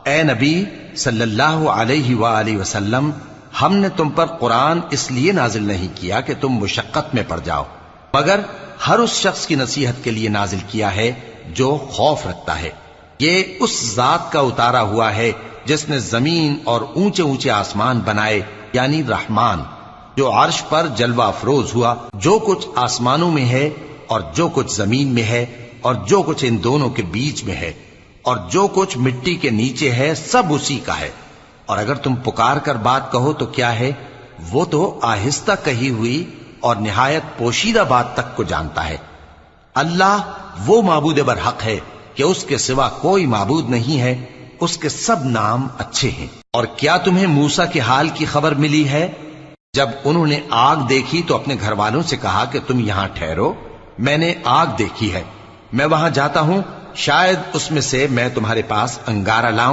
اے نبی صلی اللہ علیہ وآلہ وسلم، ہم نے تم پر قرآن اس لیے نازل نہیں کیا کہ تم مشقت میں پڑ جاؤ، مگر ہر اس شخص کی نصیحت کے لیے نازل کیا ہے جو خوف رکھتا ہے۔ یہ اس ذات کا اتارا ہوا ہے جس نے زمین اور اونچے اونچے آسمان بنائے، یعنی رحمان، جو عرش پر جلوہ افروز ہوا۔ جو کچھ آسمانوں میں ہے اور جو کچھ زمین میں ہے اور جو کچھ ان دونوں کے بیچ میں ہے اور جو کچھ مٹی کے نیچے ہے، سب اسی کا ہے۔ اور اگر تم پکار کر بات کہو تو کیا ہے، وہ تو آہستہ کہی ہوئی اور نہایت پوشیدہ بات تک کو جانتا ہے۔ اللہ وہ معبود برحق ہے کہ اس کے سوا کوئی معبود نہیں ہے، اس کے سب نام اچھے ہیں۔ اور کیا تمہیں موسیٰ کے حال کی خبر ملی ہے؟ جب انہوں نے آگ دیکھی تو اپنے گھر والوں سے کہا کہ تم یہاں ٹھہرو، میں نے آگ دیکھی ہے، میں وہاں جاتا ہوں، شاید اس میں سے میں تمہارے پاس انگارہ لاؤں۔